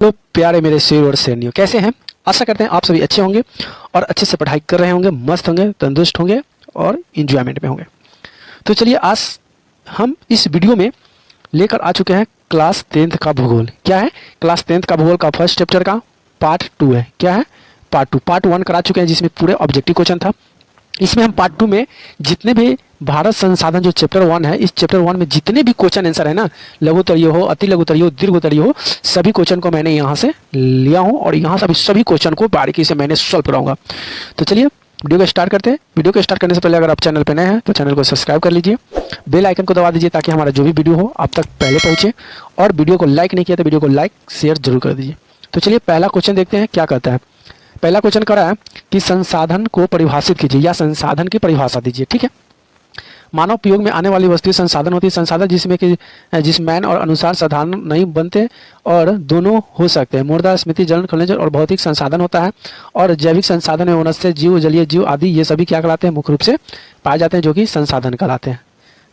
तो प्यारे मेरे शेर और शेरनियों, कैसे हैं? आशा करते हैं आप सभी अच्छे होंगे और अच्छे से पढ़ाई कर रहे होंगे, मस्त होंगे, तंदुरुस्त होंगे और इंजॉयमेंट में होंगे। तो चलिए आज हम इस वीडियो में लेकर आ चुके हैं क्लास 10th का भूगोल। क्या है? क्लास 10th का भूगोल का फर्स्ट चैप्टर का पार्ट 2 है। क्या है? पार्ट 2। पार्ट 1 करा चुके हैं जिसमें पूरे ऑब्जेक्टिव क्वेश्चन था। इसमें हम पार्ट 2 में जितने भी भारत संसाधन जो चैप्टर 1 है, इस चैप्टर 1 में जितने भी क्वेश्चन आंसर है ना, लघुत्तरीय हो, अति लघुत्तरीय हो, दीर्घोत्तरीय हो, सभी क्वेश्चन को मैंने यहाँ से लिया हूँ और यहाँ से सभी क्वेश्चन को बारीकी से मैंने सॉल्व कराऊंगा। तो चलिए वीडियो को स्टार्ट करते हैं। वीडियो को स्टार्ट करने से पहले अगर आप चैनल पर नए हैं तो चैनल को सब्सक्राइब कर लीजिए, बेल आइकन को दबा दीजिए ताकि हमारा जो भी वीडियो हो आप तक पहले पहुँचे, और वीडियो को लाइक नहीं किया तो वीडियो को लाइक शेयर जरूर कर दीजिए। तो चलिए पहला क्वेश्चन देखते हैं क्या कहता है। पहला क्वेश्चन करा है कि संसाधन को परिभाषित कीजिए या संसाधन की परिभाषा दीजिए। ठीक है, मानव उपयोग में आने वाली वस्तु संसाधन होती है। संसाधन जिसमें कि जिस मैन और अनुसार साधारण नहीं बनते और दोनों हो सकते हैं। मुर्दा, स्मृति, जल, खनिज और भौतिक संसाधन होता है। और जैविक संसाधन में वनस्पति जीव, जलीय जीव आदि ये सभी क्या कहलाते हैं? मुख्य रूप से पाए जाते हैं, जो कि संसाधन कहलाते हैं।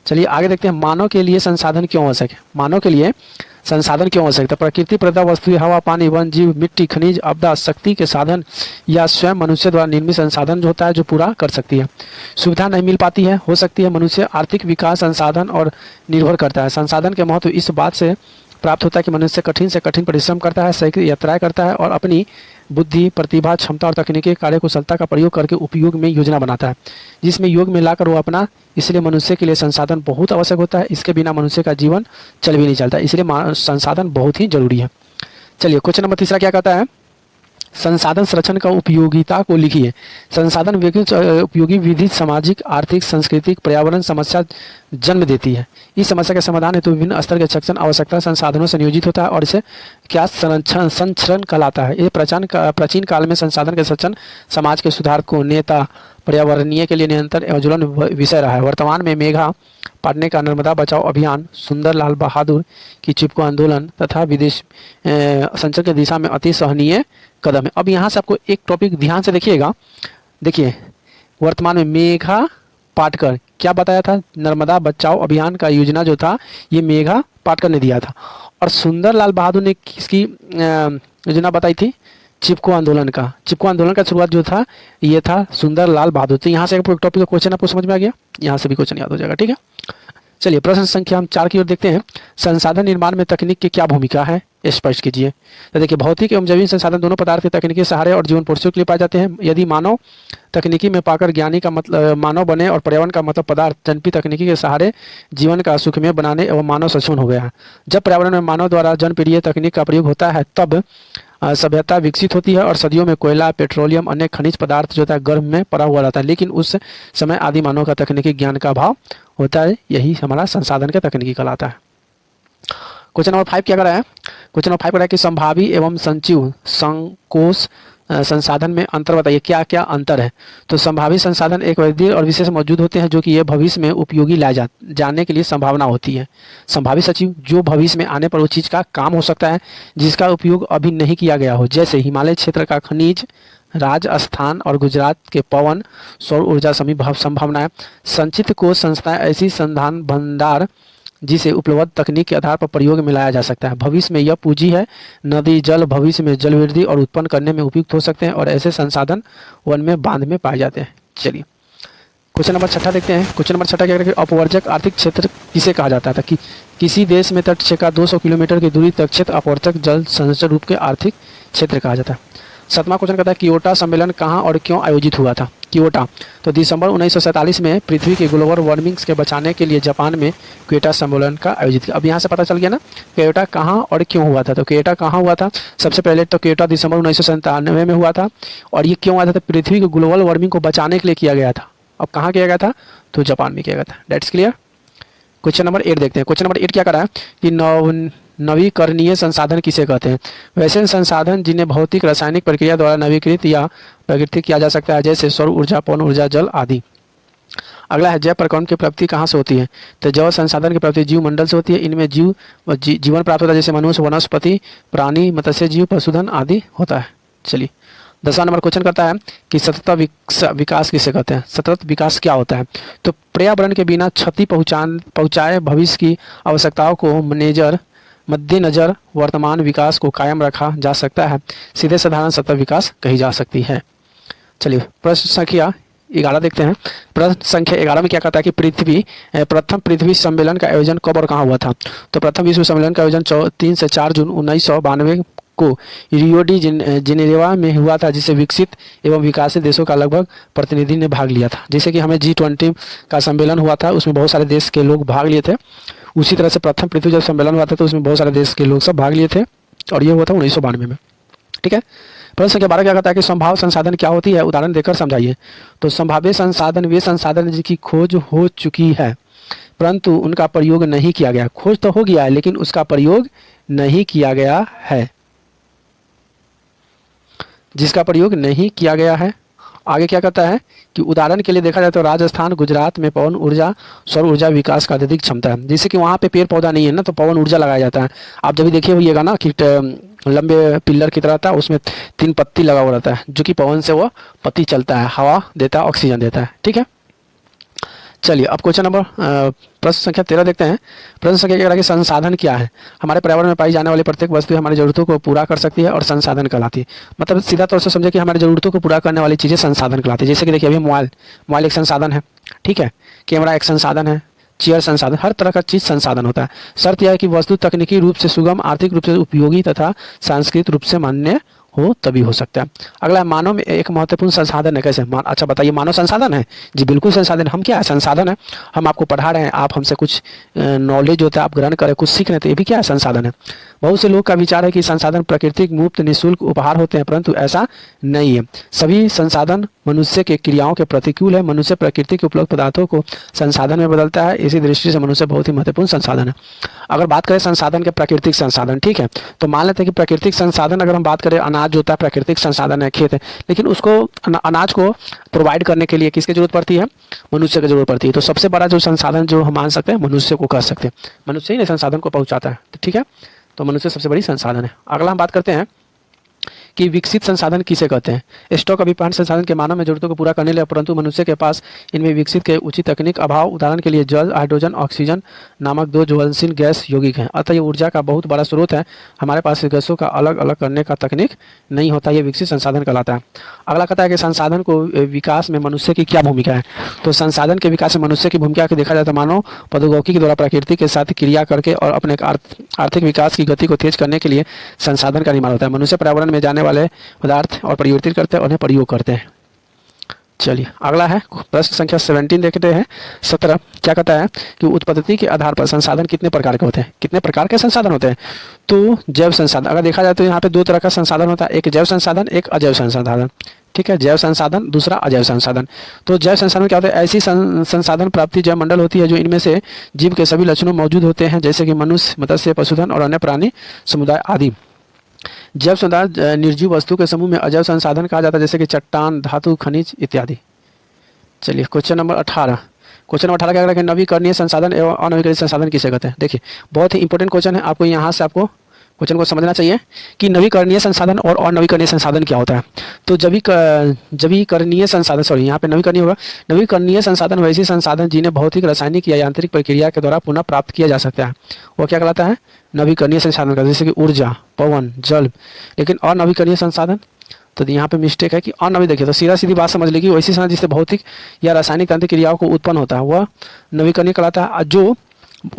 चलिए आगे देखते हैं, मानव के लिए संसाधन क्यों आवश्यक है? मानव के लिए संसाधन क्यों आवश्यक है? प्रकृति प्रदत्त वस्तुएं, हवा, पानी, वन, जीव, मिट्टी, खनिज, आपदा, शक्ति के साधन या स्वयं मनुष्य द्वारा निर्मित संसाधन जो होता है जो पूरा कर सकती है। सुविधा नहीं मिल पाती है, हो सकती है। मनुष्य आर्थिक विकास संसाधन और निर्भर करता है। संसाधन के महत्व इस बात से प्राप्त होता है कि मनुष्य कठिन से कठिन परिश्रम करता है, सही यात्राएं करता है और अपनी बुद्धि, प्रतिभा, क्षमता और तकनीकी कार्यकुशलता का प्रयोग करके उपयोग में योजना बनाता है, जिसमें योग में लाकर वो अपना। इसलिए मनुष्य के लिए संसाधन बहुत आवश्यक होता है। इसके बिना मनुष्य का जीवन चल भी नहीं चलता, इसलिए संसाधन बहुत ही जरूरी है। चलिए क्वेश्चन नंबर 3 क्या कहता है? संसाधन संरक्षण का उपयोगिता को लिखिए। संसाधन उपयोगी विधि सामाजिक, आर्थिक, सांस्कृतिक, पर्यावरण समस्या जन्म देती है। इस समस्या के समाधान हेतु विभिन्न स्तर के शिक्षण आवश्यकता संसाधनों से नियोजित होता है और इसे क्या संचरण कहलाता है। ये प्राचीन काल में संसाधन के संरक्षण समाज के सुधार को नेता पर्यावरणीय के लिए निरंतर एवं ज्वलन विषय रहा है। वर्तमान में मेघा पाटने का नर्मदा बचाओ अभियान, सुंदरलाल बहादुर की चिपको आंदोलन तथा विदेश संचरण की दिशा में अति सराहनीय कदम है। अब यहाँ से आपको एक टॉपिक ध्यान से देखिएगा। देखिए वर्तमान में मेघा पाटकर क्या बताया था? नर्मदा बचाओ अभियान का योजना जो था ये मेघा पाटकर ने दिया था। और सुंदरलाल बहादुर ने किसकी योजना बताई थी? चिपको आंदोलन का। चिपको आंदोलन का शुरुआत जो था ये था सुंदरलाल बहादुर। तो यहाँ से एक टॉपिक का क्वेश्चन आपको समझ में आ गया, यहाँ से भी क्वेश्चन याद हो जाएगा। ठीक है, चलिए प्रश्न संख्या हम 4 की ओर देखते हैं। संसाधन निर्माण में तकनीक की क्या भूमिका है, स्पष्ट कीजिए। तो देखिए भौतिक एवं जैविक संसाधन दोनों पदार्थ के तकनीकी सहारे और जीवन पोषण के लिए पाए जाते हैं। यदि मानव तकनीकी में पाकर ज्ञानी का मतलब मानव बने और पर्यावरण का मतलब पदार्थ जनपी तकनीकी के सहारे जीवन का सुखमय बनाने एवं मानव सक्षम हो गया है। जब पर्यावरण में मानव द्वारा जनप्रिय तकनीक का प्रयोग होता है तब सभ्यता विकसित होती है और सदियों में कोयला, पेट्रोलियम, अन्य खनिज पदार्थ जो है गर्भ में पड़ा हुआ रहता है। लेकिन उस समय आदि मानव का तकनीकी ज्ञान का अभाव होता है, यही हमारा संसाधन का तकनीकी कहलाता है। क्वेश्चन नंबर 5 क्या कर रहा है? क्वेश्चन नंबर 5 कर रहा है कि संभावी एवं संचिव संकोच संसाधन में अंतर बताइए। क्या क्या अंतर है? तो संभावी संसाधन एक वैध और विशेष मौजूद होते हैं जो कि ये भविष्य में उपयोगी लाए जाने के लिए संभावना होती है। संभावी सचिव जो भविष्य में आने पर उस चीज़ का काम हो सकता है जिसका उपयोग अभी नहीं किया गया हो, जैसे हिमालय क्षेत्र का खनिज, राजस्थान और गुजरात के पवन, सौर ऊर्जा संभावनाएं। संचित कोष संस्थाएं ऐसी संधान भंडार जिसे उपलब्ध तकनीक के आधार पर प्रयोग में लाया जा सकता है। भविष्य में यह पूंजी है। नदी जल भविष्य में जल वृद्धि और उत्पन्न करने में उपयुक्त हो सकते हैं और ऐसे संसाधन वन में बांध में पाए जाते हैं। चलिए क्वेश्चन नंबर 6 देखते हैं। क्वेश्चन नंबर 6 क्या कहते हैं? अपवर्जक आर्थिक क्षेत्र किसे कहा जाता है? कि किसी देश में तट का 200 किलोमीटर की दूरी तक क्षेत्र अपवर्जक जल संचय रूप के आर्थिक क्षेत्र कहा जाता है। 7वां क्वेश्चन कहता है कियोटो सम्मेलन कहाँ और क्यों आयोजित हुआ था? कियोटो तो दिसंबर 1947 में पृथ्वी के ग्लोबल वार्मिंग के बचाने के लिए जापान में कियोटो सम्मेलन का आयोजित किया। अब यहाँ से पता चल गया ना कियोटो कहाँ और क्यों हुआ था। तो कियोटो कहाँ हुआ था? सबसे पहले तो कियोटो दिसंबर 1997 में हुआ था। और ये क्यों हुआ था? तो पृथ्वी के ग्लोबल वार्मिंग को बचाने के लिए किया गया था। अब कहाँ किया गया था? तो जापान में किया गया था। Dates clear. क्वेश्चन नंबर 8 देखते हैं। क्वेश्चन नंबर 8 क्या करा है कि नवीकरणीय संसाधन किसे कहते हैं? वैसे संसाधन जिन्हें भौतिक रासायनिक प्रक्रिया द्वारा नवीकृत या प्राकृतिक किया जा सकता है, जैसे सौर ऊर्जा, पवन ऊर्जा, जल आदि। अगला है जैव प्रकरण की प्राप्ति कहाँ से होती है? तो जैव संसाधन की प्राप्ति जीव मंडल से होती है। इनमें जीवन प्राप्त होता है, जैसे मनुष्य, वनस्पति, प्राणी, मत्स्य जीव, पशुधन आदि होता है। चलिए 10वां नंबर क्वेश्चन करता है कि सतत विकास किसे कहते हैं? सतत विकास क्या होता है? तो पर्यावरण के बिना क्षति पहुँचाए भविष्य की आवश्यकताओं को मद्देनजर वर्तमान विकास को कायम रखा जा सकता है, सीधे साधारण सतह विकास कही जा सकती है। चलिए प्रश्न संख्या 11 देखते हैं। प्रश्न संख्या 11 में क्या कहता है कि प्रथम पृथ्वी सम्मेलन का आयोजन कब और कहाँ हुआ था। तो प्रथम विश्व सम्मेलन का आयोजन 3 से 4 जून 1992 को रियो डी जेनेवा में हुआ था, जिसे विकसित एवं विकासशील देशों का लगभग प्रतिनिधि ने भाग लिया था। जैसे कि हमें G20 का सम्मेलन हुआ था, उसमें बहुत सारे देश के लोग भाग लिए थे। उसी तरह से प्रथम पृथ्वी जब सम्मेलन हुआ था तो उसमें बहुत सारे देश के लोग सब भाग लिए थे और ये हुआ था 1992 में। ठीक है। प्रश्न संख्या 12 क्या कहता है कि संभाव्य संसाधन क्या होती है, उदाहरण देकर समझाइए। तो संभाव्य संसाधन वे संसाधन जिनकी खोज हो चुकी है परंतु उनका प्रयोग नहीं किया गया। खोज तो हो गया है लेकिन उसका प्रयोग नहीं किया गया है, जिसका प्रयोग नहीं किया गया है। आगे क्या कहता है कि उदाहरण के लिए देखा जाए तो राजस्थान, गुजरात में पवन ऊर्जा, सौर ऊर्जा विकास का अत्यधिक क्षमता है। जैसे कि वहाँ पे पेड़ पौधा नहीं है ना, तो पवन ऊर्जा लगाया जाता है। आप जब भी देखिए होइएगा ना कि लंबे पिलर की तरह था, उसमें 3 पत्ती लगा हुआ रहता है, जो कि पवन से वो पत्ती चलता है, हवा देता है, ऑक्सीजन देता है। ठीक है। चलिए अब क्वेश्चन नंबर प्रश्न संख्या 13 देखते हैं। प्रश्न संख्या 13 के संसाधन क्या है। हमारे पर्यावरण में पाई जाने वाली प्रत्येक वस्तु हमारी जरूरतों को पूरा कर सकती है और संसाधन कहलाती है। मतलब सीधा तौर से समझे कि हमारी जरूरतों को पूरा करने वाली चीज़ें संसाधन कहलाती है। जैसे कि देखिए अभी मोबाइल एक संसाधन है। ठीक है। कैमरा एक संसाधन है, चेयर संसाधन, हर तरह का चीज़ संसाधन होता है। शर्त यह है कि वस्तु तकनीकी रूप से सुगम, आर्थिक रूप से उपयोगी तथा सांस्कृतिक रूप से मान्य हो तभी हो सकता है। अगला मानव में एक महत्वपूर्ण संसाधन है। कैसे? अच्छा बताइए, मानव संसाधन है? जी बिल्कुल संसाधन। हम क्या है? संसाधन है। हम आपको पढ़ा रहे हैं, आप हमसे कुछ नॉलेज होता है आप ग्रहण करें, कुछ सीख रहे हैं, तो ये भी क्या है? संसाधन है। बहुत से लोग का विचार है कि संसाधन प्राकृतिक, मुफ्त, निःशुल्क उपहार होते हैं, परंतु ऐसा नहीं है। सभी संसाधन मनुष्य के क्रियाओं के प्रतिकूल है। मनुष्य प्रकृति के उपलब्ध पदार्थों को संसाधन में बदलता है। इसी दृष्टि से मनुष्य बहुत ही महत्वपूर्ण संसाधन है। अगर बात करें संसाधन के प्राकृतिक संसाधन, ठीक है, तो मान लेते हैं कि प्राकृतिक संसाधन अगर हम बात करें, अनाज जो होता है प्राकृतिक संसाधन है, खेत है, लेकिन उसको अनाज को प्रोवाइड करने के लिए किसकी जरूरत पड़ती है? मनुष्य की जरूरत पड़ती है। तो सबसे बड़ा जो संसाधन जो हम मान सकते हैं मनुष्य को कह सकते हैं। मनुष्य ही संसाधन को पहुंचाता है। ठीक है, तो मनुष्य सबसे बड़ी संसाधन है। अगला हम बात करते हैं कि विकसित संसाधन किसे कहते हैं। स्टॉक अभिपान संसाधन के मानव में जरूरतों को पूरा करने लिए, परंतु मनुष्य के पास इनमें विकसित के उचित तकनीक अभाव। उदाहरण के लिए जल, हाइड्रोजन, ऑक्सीजन नामक 2 ज्वलनशील गैस यौगिक हैं। अतः ये ऊर्जा का बहुत बड़ा स्रोत है। हमारे पास इस गैसों का अलग अलग करने का तकनीक नहीं होता। ये विकसित संसाधन कहलाता है। अगला कहता है कि संसाधन को विकास में मनुष्य की क्या भूमिका है। तो संसाधन के विकास में मनुष्य की भूमिका को देखा जाए तो मानव प्रौद्योगिकी के द्वारा प्रकृति के साथ क्रिया करके और अपने आर्थिक विकास की गति को तेज करने के लिए संसाधन का निर्माण होता है। मनुष्य पर्यावरण में जाने वाले पदार्थ और परिवर्तित करते हैं, उन्हें प्रयोग करते हैं। चलिए अगला है प्रश्न संख्या 17 देखते हैं। 17 क्या कहता है कि उत्पत्ति के आधार पर संसाधन कितने प्रकार के होते हैं। कितने प्रकार के संसाधन होते हैं? तो जैव संसाधन अगर देखा जाए तो यहाँ पे 2 तरह का संसाधन होता है, एक जैव संसाधन, एक अजैव संसाधन। ठीक है, जैव संसाधन, दूसरा अजैव संसाधन। तो जैव संसाधन क्या होता है? ऐसी संसाधन प्राप्ति जैव मंडल होती है जो इनमें से जीव के सभी लक्षणों मौजूद होते हैं, जैसे कि मनुष्य, मत्स्य, पशुधन और अन्य प्राणी समुदाय आदि। जैव संसाधन निर्जीव वस्तु के समूह में अजैव संसाधन कहा जाता है, जैसे कि चट्टान, धातु, खनिज इत्यादि। चलिए क्वेश्चन नंबर 18। क्वेश्चन नंबर 18 क्या कहता है कि नवीकरणीय संसाधन एवं अनवीकरणीय संसाधन किसे कहते हैं। देखिए बहुत ही इंपॉर्टेंट क्वेश्चन है, आपको यहाँ से आपको क्वेश्चन को समझना चाहिए कि नवीकरणीय संसाधन और अनवीकरणीय संसाधन क्या होता है। तो नवीकरणीय संसाधन, सॉरी यहाँ पे नवीकरणीय होगा। नवीकरणीय संसाधन वैसे संसाधन जिन्हें भौतिक, रासायनिक या यांत्रिक प्रक्रिया के द्वारा पुनः प्राप्त किया जा सकता है, वो क्या कहलाता है? नवीकरणीय संसाधन का, जैसे कि ऊर्जा, पवन, जल। लेकिन अनवीकरणीय संसाधन, तो यहाँ पे मिस्टेक है कि अनवी, देखिए तो सीधा सीधी बात समझ लीजिए, वैसी संसाधन जिससे भौतिक या रासायनिक यांत्रिक क्रियाओं को उत्पन्न होता है वह नवीकरणीय कहलाता है, जो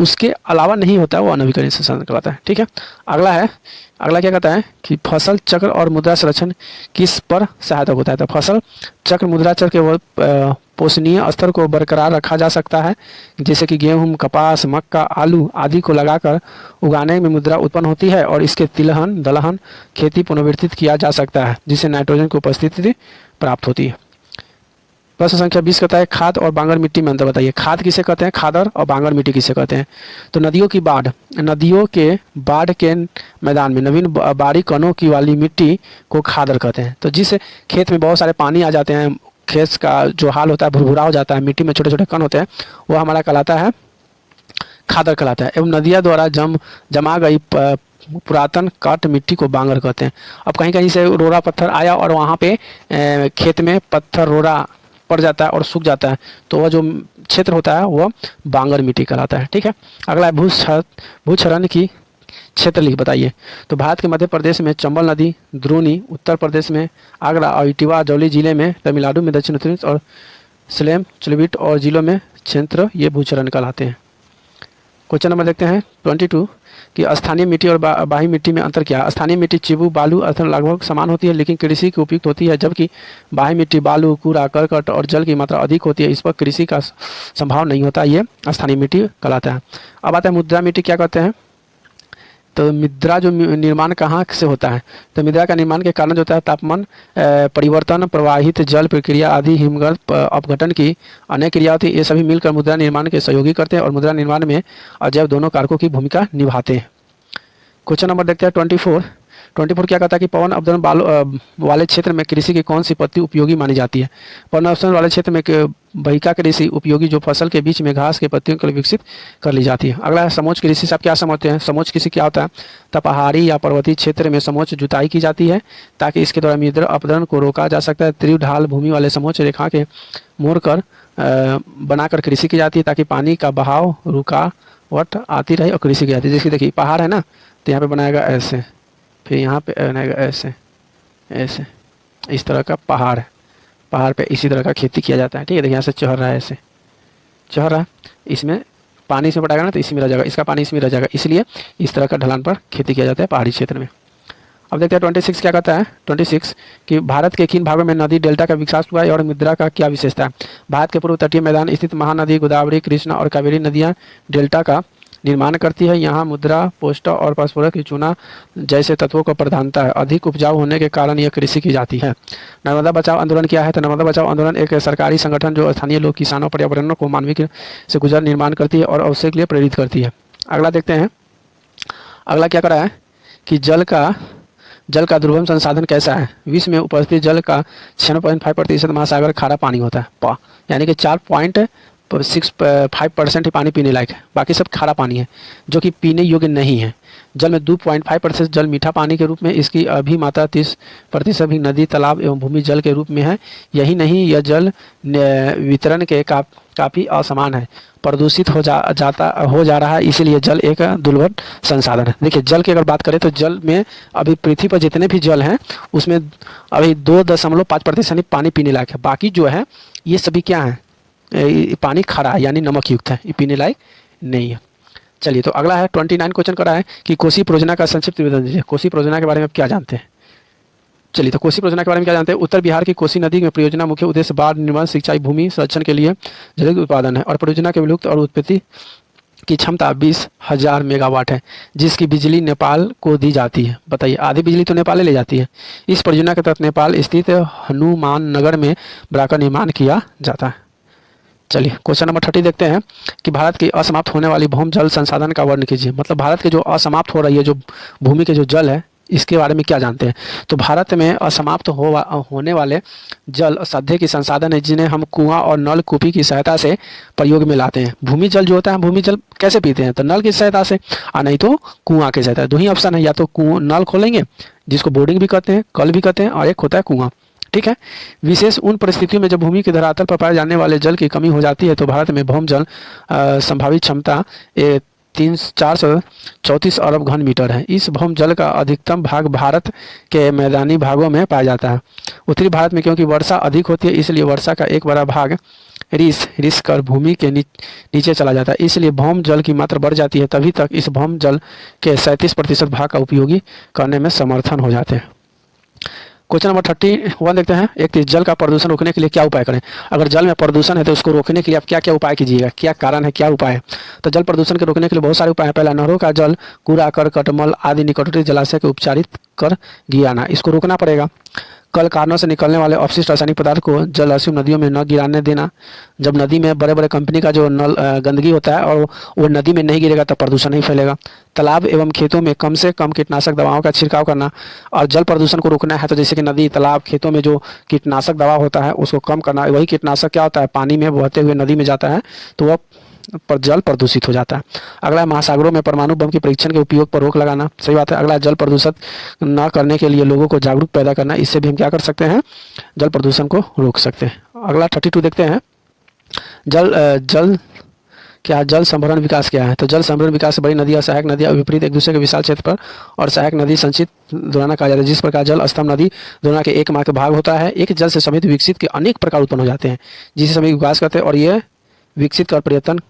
उसके अलावा नहीं होता है वो अनवीकरणीय संसाधन कहलाता है। ठीक है, अगला क्या कहता है कि फसल चक्र और मुद्रा संरक्षण किस पर सहायता होता है। तो फसल चक्र, मुद्रा चक्र के पोषणीय स्तर को बरकरार रखा जा सकता है, जैसे कि गेहूं, कपास, मक्का, आलू आदि को लगाकर उगाने में मुद्रा उत्पन्न होती है और इसके तिलहन, दलहन खेती पुनर्वितरित किया जा सकता है, जिससे नाइट्रोजन की उपस्थिति प्राप्त होती है। प्रश्न संख्या 20 कहता है खाद और बांगर मिट्टी में अंतर बताइए। खाद किसे कहते हैं, खादर, और बांगर मिट्टी किसे कहते हैं। तो नदियों के बाढ़ के मैदान में नवीन बारीक कणों की वाली मिट्टी को खादर कहते हैं। तो जिस खेत में बहुत सारे पानी आ जाते हैं, खेत का जो हाल होता है भुरभुरा हो जाता है, मिट्टी में छोटे छोटे कण होते हैं, वो हमारा कहलाता है खादर कहलाता है। एवं नदियाँ द्वारा जमा गई पुरातन काट मिट्टी को बांगर कहते हैं। अब कहीं कहीं से रोड़ा पत्थर आया और वहाँ पे खेत में पत्थर रोड़ा पड़ जाता है और सूख जाता है, तो वह जो क्षेत्र होता है वह बांगर मिट्टी कहलाता है। ठीक है, अगला है भूक्षरण की क्षेत्र लिख बताइए। तो भारत के मध्य प्रदेश में चंबल नदी, द्रोणी, उत्तर प्रदेश में आगरा और इटावा जौली जिले में, तमिलनाडु में दक्षिण उत्तर और सलेम, चुलबिट और जिलों में क्षेत्र ये भूचरण कहलाते हैं। क्वेश्चन नंबर देखते हैं 22 कि स्थानीय मिट्टी और बाही मिट्टी में अंतर क्या है। स्थानीय मिट्टी चिबू, बालू अर्थात लगभग समान होती है लेकिन कृषि की उपयुक्त होती है, जबकि बाही मिट्टी बालू, कूड़ा करकट और जल की मात्रा अधिक होती है, इस पर कृषि का संभाव नहीं होता, ये स्थानीय मिट्टी कहलाता है। अब आता है मुद्रा मिट्टी क्या कहते हैं। तो मृदा जो निर्माण कहाँ से होता है। तो मृदा का निर्माण के कारण जो होता है तापमान परिवर्तन, प्रवाहित जल प्रक्रिया आदि, हिमगर्भ अपघटन की अनेक क्रिया होती है, ये सभी मिलकर मुद्रा निर्माण के सहयोगी करते हैं और मुद्रा निर्माण में अजैव दोनों कारकों की भूमिका निभाते हैं। क्वेश्चन नंबर देखते हैं 24 क्या कहता है कि पवन अवतरण वाले क्षेत्र में कृषि की कौन सी पद्धति उपयोगी मानी जाती है। पवन अवतरण वाले क्षेत्र में बहिका कृषि उपयोगी जो फसल के बीच में घास के पत्तियों के लिए विकसित कर ली जाती है। अगला है समोच्च कृषि से आप क्या समझते हैं। समोच्च कृषि क्या होता है। तो पहाड़ी या पर्वतीय क्षेत्र में समोच्च जुताई की जाती है ताकि इसके द्वारा मृदा अपरदन को रोका जा सकता है। त्रिव ढाल भूमि वाले समोच्च रेखा के मोड़कर बनाकर कृषि की जाती है ताकि पानी का बहाव रुकावट आती रहे और कृषि की जाती है। जैसे देखिए पहाड़ है ना, तो यहाँ पे बनाएगा ऐसे, फिर यहाँ पे बनाएगा ऐसे ऐसे, इस तरह का पहाड़ है। पहाड़ पे इसी तरह का खेती किया जाता है। ठीक है, देखिए यहाँ से चढ़ रहा है, ऐसे चढ़ रहा है, इसमें पानी इसमें पड़ेगा ना तो इसमें रह जाएगा, इसका पानी इसमें रह जाएगा, इसलिए इस तरह का ढलान पर खेती किया जाता है पहाड़ी क्षेत्र में। अब देखते हैं 26 क्या कहता है। 26 कि भारत के किन भागों में नदी डेल्टा का विकास हुआ है और मृदा का क्या विशेषता है। भारत के पूर्व तटीय मैदान स्थित महानदी गोदावरी, कृष्णा और कावेरी नदियाँ डेल्टा का निर्माण करती है। यहाँ मुद्रा, पोष्ट और फास्फोरस की चूना जैसे तत्वों को प्रधानता है। अधिक उपजाऊ होने के कारण यह कृषि की जाती है। नर्मदा बचाओ आंदोलन क्या है। तो नर्मदा बचाओ आंदोलन एक सरकारी संगठन जो स्थानीय लोग, किसानों, पर्यावरण को मानवीय से गुजर निर्माण करती है और अवसर के लिए प्रेरित करती है। अगला देखते हैं, अगला क्या करा है कि जल का दुर्गम संसाधन कैसा है। विश्व में उपस्थित जल का 96.5% महासागर खारा पानी होता है, यानी कि 4.65% ही पानी पीने लायक है, बाकी सब खारा पानी है जो कि पीने योग्य नहीं है। जल में 2.5% जल मीठा पानी के रूप में, इसकी अभी मात्रा 30% भी नदी, तालाब एवं भूमि जल के रूप में है। यही नहीं, यह जल वितरण के काफ़ी असमान है, प्रदूषित हो जा रहा है, इसीलिए जल एक दुर्लभ संसाधन है। देखिए जल की अगर बात करें तो जल में अभी पृथ्वी पर जितने भी जल हैं उसमें अभी 2.5% पानी पीने लायक है, बाकी जो है ये सभी क्या है, पानी खारा है यानी नमक युक्त है, ये पीने लायक नहीं है। चलिए तो अगला है 29 क्वेश्चन करा है कि कोसी परियोजना का संक्षिप्त विवरण दीजिए। कोसी परियोजना के बारे में आप क्या जानते हैं। चलिए तो कोसी परियोजना के बारे में क्या जानते हैं। उत्तर बिहार की कोसी नदी में परियोजना मुख्य उद्देश्य बाढ़ निर्माण, सिंचाई, भूमि संरक्षण के लिए जल उत्पादन है और परियोजना के विलुप्त और उत्पत्ति की क्षमता 20,000 मेगावाट है, जिसकी बिजली नेपाल को दी जाती है। बताइए, आधी बिजली तो नेपाल ले जाती है। इस परियोजना के तहत नेपाल स्थित हनुमान नगर में बड़ा का निर्माण किया जाता है। चलिए क्वेश्चन नंबर 30 देखते हैं कि भारत की असमाप्त होने वाली भूमि जल संसाधन का वर्णन कीजिए। मतलब भारत के जो असमाप्त हो रही है जो भूमि के जो जल है इसके बारे में क्या जानते हैं। तो भारत में असमाप्त होने वाले जल साध्य की संसाधन है जिन्हें हम कुआं और नलकूपी की सहायता से प्रयोग में लाते हैं। भूमि जल जो होता है, भूमि जल कैसे पीते हैं तो नल की सहायता से और नहीं तो कुआं की सहायता। दो ही ऑप्शन है, या तो नल खोलेंगे जिसको बोर्डिंग भी कहते हैं, कल भी कहते हैं, और एक होता है कुआं। ठीक है, विशेष उन परिस्थितियों में जब भूमि के धरातल पर पाए जाने वाले जल की कमी हो जाती है तो भारत में भौम जल संभावित क्षमता 434 अरब घन मीटर है। इस भौम जल का अधिकतम भाग भारत के मैदानी भागों में पाया जाता है। उत्तरी भारत में क्योंकि वर्षा अधिक होती है इसलिए वर्षा का एक बड़ा भाग रिस कर भूमि के नीचे चला जाता है, इसलिए भौम जल की मात्रा बढ़ जाती है। तभी तक इस भौम जल के 37% भाग का उपयोगी करने में समर्थन हो जाते हैं। क्वेश्चन नंबर 31 देखते हैं। एक तो जल का प्रदूषण रोकने के लिए क्या उपाय करें। अगर जल में प्रदूषण है तो उसको रोकने के लिए आप क्या क्या उपाय कीजिएगा, क्या कारण है, क्या उपाय है। तो जल प्रदूषण के रोकने के लिए बहुत सारे उपाय हैं। पहला, नहरों का जल, कूड़ा करकट, मल आदि निकटवर्ती जलाशय को उपचारित कर गिराना, इसको रोकना पड़ेगा। कल कारणों से निकलने वाले अपशिष्ट रासायनिक पदार्थ को जलाशयों नदियों में न गिराने देना। जब नदी में बड़े बड़े कंपनी का जो गंदगी होता है और वो नदी में नहीं गिरेगा तब प्रदूषण नहीं फैलेगा। तालाब एवं खेतों में कम से कम कीटनाशक दवाओं का छिड़काव करना। और जल प्रदूषण को रोकना है तो जैसे कि नदी, तालाब, खेतों में जो कीटनाशक दवा होता है उसको कम करना। वही कीटनाशक क्या होता है, पानी में बहते हुए नदी में जाता है तो वह पर जल प्रदूषित हो जाता है। अगला है महासागरों में परमाणु बम के परीक्षण के उपयोग पर रोक लगाना। सही बात है। अगला जल प्रदूषित न करने के लिए लोगों को जागरूक पैदा करना। इससे भी हम क्या कर सकते हैं, जल प्रदूषण को रोक सकते हैं। अगला 32 देखते हैं। जल क्या जल संभरण विकास क्या है? तो जल संभरण विकास से बड़ी नदी और सहायक नदियां विपरीत एक दूसरे के विशाल क्षेत्र पर और सहायक नदी संचित दोना कहा जाता है। जिस प्रकार जल स्तंभ नदी दोना के एक मार्ग का भाग होता है, एक जल से समित विकसित के अनेक प्रकार उत्पन्न हो जाते हैं जिसे सभी विकास करते हैं, और ये विकसित कर परिवर्तन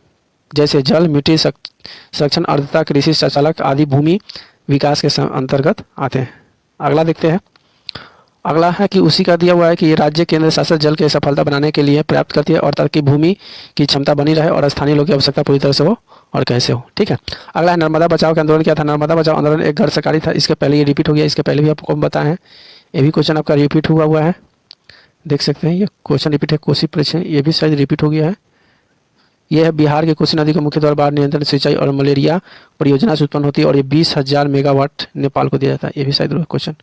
जैसे जल, मिट्टी संरक्षण, आर्द्रता, कृषि संचालक आदि भूमि विकास के अंतर्गत आते हैं। अगला देखते हैं। अगला है कि उसी का दिया हुआ है कि राज्य केंद्र शासित जल के सफलता बनाने के लिए पर्याप्त करती है और ताकि भूमि की क्षमता बनी रहे और स्थानीय लोगों की आवश्यकता पूरी तरह से हो और कैसे हो। ठीक है। अगला है नर्मदा बचाओ का आंदोलन क्या था? नर्मदा बचाओ आंदोलन एक गैर सरकारी था। इसके पहले ये रिपीट हो गया, इसके पहले भी आपको बताया है। ये भी क्वेश्चन आपका रिपीट हुआ है, देख सकते हैं। ये क्वेश्चन रिपीट है। कोसी परीक्षा ये भी शायद रिपीट हो गया है। यह है बिहार के कोसी नदी के मुख्य तौर बाढ़ नियंत्रण, सिंचाई और मलेरिया परियोजना से उत्पन्न होती है और ये 20,000 मेगावाट नेपाल को दिया जाता है। ये भी शायद क्वेश्चन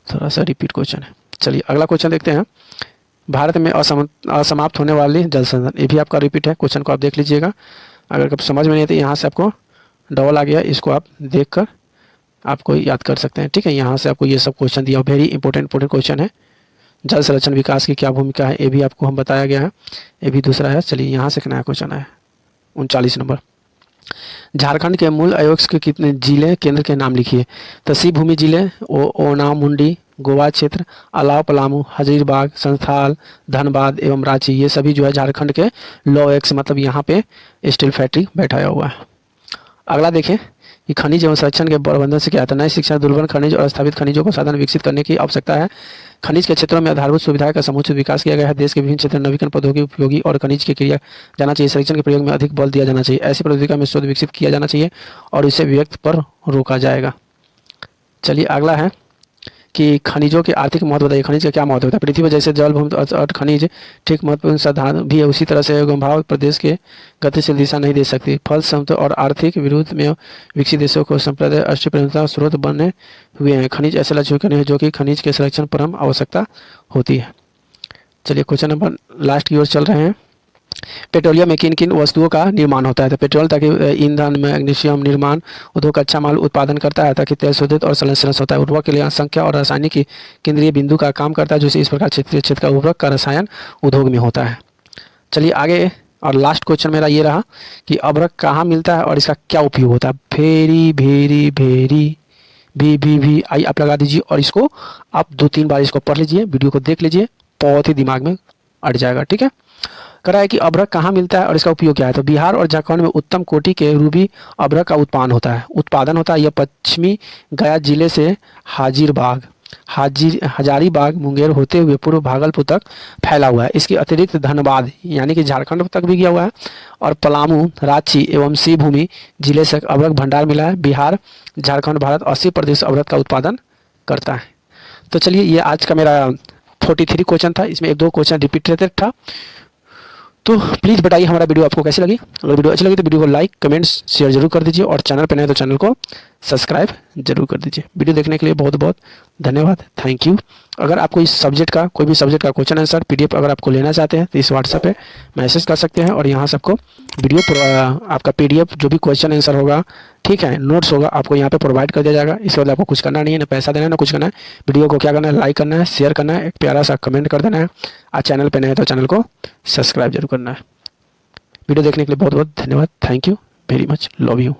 थोड़ा सा रिपीट क्वेश्चन है। चलिए अगला क्वेश्चन देखते हैं। भारत में असमाप्त होने वाली जल संसाधन, ये भी आपका रिपीट है। क्वेश्चन को आप देख लीजिएगा। अगर कब समझ में नहीं आती, यहाँ से आपको डबल आ गया, इसको आप देखकर आपको याद कर सकते हैं। ठीक है, यहाँ से आपको ये सब क्वेश्चन दिया, वेरी इंपॉर्टेंट क्वेश्चन है। जल संरक्षण विकास की क्या भूमिका है, ये भी आपको हम बताया गया है। ये भी दूसरा है। चलिए यहाँ से एक नया क्वेश्चन है 39 नंबर। झारखंड के मूल आयोग के कितने जिले केंद्र के नाम लिखिए? तो सी भूमि जिले ओना मुंडी, गोवा क्षेत्र, अलाव, पलामू, हजारीबाग, संथाल, धनबाद एवं रांची, ये सभी जो है झारखंड के लॉ एक्स मतलब यहाँ पे स्टील फैक्ट्री बैठाया हुआ है। अगला देखें कि खनिज एवं संरक्षण के प्रबंधन से क्या आता है? नई शिक्षा, दुर्लभ खनिज और स्थापित खनिजों को साधन विकसित करने की आवश्यकता है। खनिज के क्षेत्रों में आधारभूत सुविधाएं का समुचित विकास किया गया है। देश के विभिन्न क्षेत्रों में नवीकरण प्रौद्योगिकी उपयोगी और खनिज की क्रिया जाना चाहिए। संरक्षण के प्रयोग में अधिक बल दिया जाना चाहिए। ऐसी प्रौद्योगिकी में शोध विकसित किया जाना चाहिए और इसे व्यक्त पर रोका जाएगा। चलिए अगला है कि खनिजों के आर्थिक महत्व बताइए। खनिज का क्या महत्व होता है? पृथ्वी पर जैसे जल, भूमि और खनिज ठीक महत्वपूर्ण साधन भी है, उसी तरह से भाव प्रदेश के गतिशील दिशा नहीं दे सकती। फल समता और आर्थिक विरोध में विकसित देशों को संप्रदाय अष्टप्रधानता स्रोत बने हुए हैं। खनिज ऐसे लक्ष्य हैं जो कि खनिज के संरक्षण परम आवश्यकता होती है। चलिए क्वेश्चन नंबर लास्ट की ओर चल रहे हैं। पेट्रोलियम में किन किन वस्तुओं का निर्माण होता है? तो पेट्रोल ताकि ईंधन, मैग्नीशियम निर्माण उद्योग अच्छा माल उत्पादन करता है ताकि तेल शोधित और संश्लेषण होता है। उर्वरक के लिए संख्या और रासायनिक की केंद्रीय बिंदु का काम करता है, जिससे इस प्रकार क्षेत्रीय क्षेत्र का उर्वरक का रसायन उद्योग में होता है। चलिए आगे और लास्ट क्वेश्चन मेरा ये रहा कि अभ्रक कहाँ मिलता है और इसका क्या उपयोग होता है? भेरी भेरी भेरी भी आई आप लगा दीजिए और इसको आप 2-3 बार इसको पढ़ लीजिए, वीडियो को देख लीजिए, बहुत ही दिमाग में अट जाएगा। ठीक है। कह रहा है कि अभ्रक कहाँ मिलता है और इसका उपयोग क्या है? तो बिहार और झारखंड में उत्तम कोटि के रूबी अभ्रक का उत्पादन होता है। यह पश्चिमी गया जिले से हजारीबाग, मुंगेर होते हुए पूर्व भागलपुर तक फैला हुआ है। इसके अतिरिक्त धनबाद यानी कि झारखंड तक भी गया हुआ है और पलामू, रांची एवं सी भूमि जिले से अभ्रक भंडार मिला है। बिहार, झारखंड, भारत 80% अभ्रक का उत्पादन करता है। तो चलिए ये आज का मेरा 43 क्वेश्चन था, इसमें 1-2 क्वेश्चन रिपीटेड था। तो प्लीज़ बताइए हमारा वीडियो आपको कैसी लगी। अगर वीडियो अच्छी लगी तो वीडियो को लाइक, कमेंट्स, शेयर जरूर कर दीजिए और चैनल पर नए तो चैनल को सब्सक्राइब जरूर कर दीजिए। वीडियो देखने के लिए बहुत बहुत धन्यवाद, थैंक यू। अगर आपको इस सब्जेक्ट का कोई भी सब्जेक्ट का क्वेश्चन आंसर PDF अगर आपको लेना चाहते हैं तो इस व्हाट्सएप पे मैसेज कर सकते हैं और यहाँ से आपको वीडियो आपका PDF जो भी क्वेश्चन आंसर होगा, ठीक है, नोट्स होगा, आपको यहाँ पे प्रोवाइड कर दिया जाएगा। इसके बाद आपको कुछ करना नहीं है, ना पैसा देना है ना कुछ करना है। वीडियो को क्या करना है, लाइक करना है, शेयर करना है, एक प्यारा सा कमेंट कर देना है। आज चैनल पर नए तो चैनल को सब्सक्राइब जरूर करना है। वीडियो देखने के लिए बहुत बहुत धन्यवाद, thank you very much, love you.